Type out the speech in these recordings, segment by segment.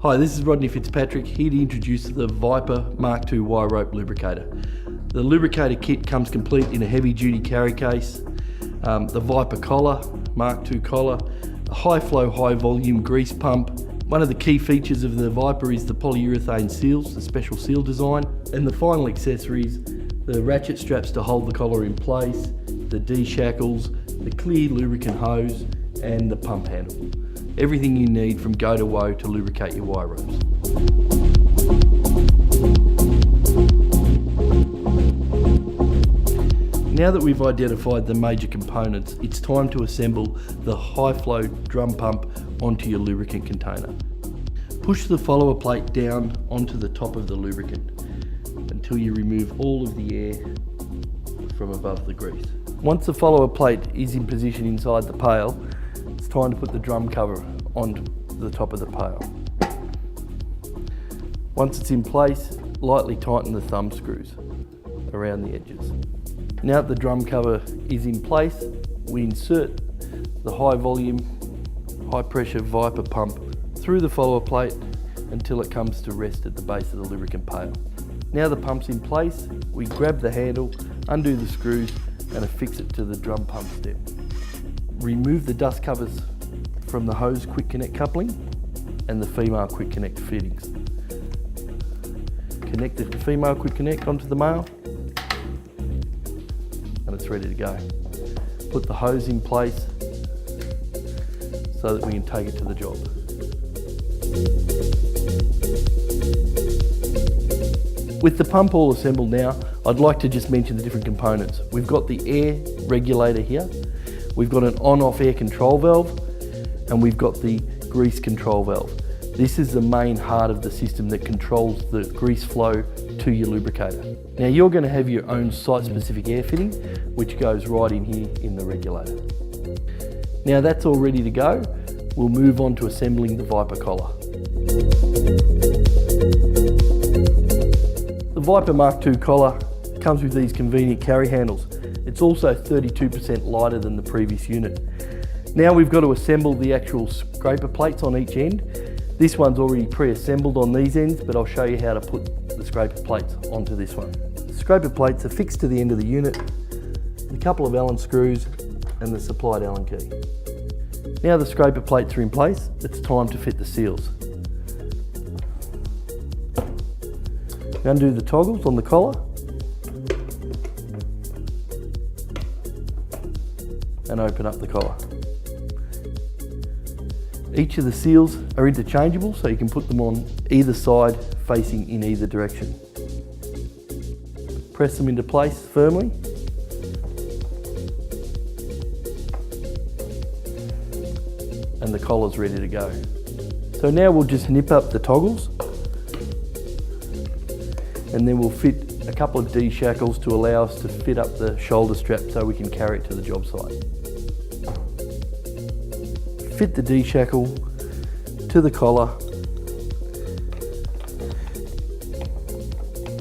Hi, this is Rodney Fitzpatrick, here to introduce the Viper Mark II wire rope lubricator. The lubricator kit comes complete in a heavy duty carry case, the Viper collar, Mark II collar, a high flow, high volume grease pump. One of the key features of the Viper is the polyurethane seals, the special seal design, and the final accessories, the ratchet straps to hold the collar in place, the D-shackles, the clear lubricant hose, and the pump handle. Everything you need from go to woe to lubricate your wire ropes. Now that we've identified the major components, it's time to assemble the high flow drum pump onto your lubricant container. Push the follower plate down onto the top of the lubricant until you remove all of the air from above the grease. Once the follower plate is in position inside the pail, it's time to put the drum cover onto the top of the pail. Once it's in place, lightly tighten the thumb screws around the edges. Now that the drum cover is in place, we insert the high volume, high pressure Viper pump through the follower plate until it comes to rest at the base of the lubricant pail. Now the pump's in place, we grab the handle, undo the screws and affix it to the drum pump stem. Remove the dust covers from the hose quick connect coupling and the female quick connect fittings. Connect the female quick connect onto the male and it's ready to go. Put the hose in place so that we can take it to the job. With the pump all assembled now, I'd like to just mention the different components. We've got the air regulator here, we've got an on-off air control valve, and we've got the grease control valve. This is the main heart of the system that controls the grease flow to your lubricator. Now you're going to have your own site-specific air fitting, which goes right in here in the regulator. Now that's all ready to go. We'll move on to assembling the Viper collar. The Viper Mark II collar comes with these convenient carry handles. It's also 32% lighter than the previous unit. Now we've got to assemble the actual scraper plates on each end. This one's already pre-assembled on these ends, but I'll show you how to put the scraper plates onto this one. The scraper plates are fixed to the end of the unit, a couple of Allen screws and the supplied Allen key. Now the scraper plates are in place, it's time to fit the seals. Undo the toggles on the collar and open up the collar. Each of the seals are interchangeable, so you can put them on either side facing in either direction. Press them into place firmly. And the collar's ready to go. So now we'll just nip up the toggles and then we'll fit a couple of D-shackles to allow us to fit up the shoulder strap so we can carry it to the job site. Fit the D-shackle to the collar.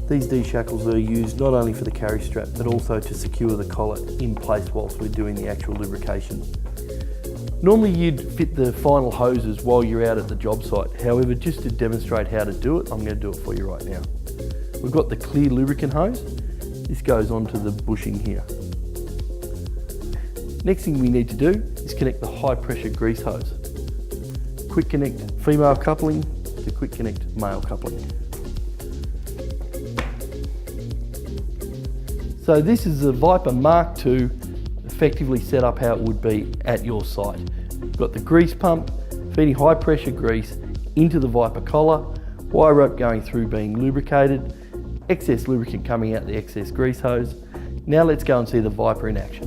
These D-shackles are used not only for the carry strap but also to secure the collar in place whilst we're doing the actual lubrication. Normally you'd fit the final hoses while you're out at the job site. However, just to demonstrate how to do it, I'm going to do it for you right now. We've got the clear lubricant hose. This goes onto the bushing here. Next thing we need to do is connect the high pressure grease hose. Quick connect female coupling to quick connect male coupling. So this is the Viper Mark II, effectively set up how it would be at your site. You've got the grease pump feeding high pressure grease into the Viper collar, wire rope going through being lubricated, excess lubricant coming out the excess grease hose. Now let's go and see the Viper in action.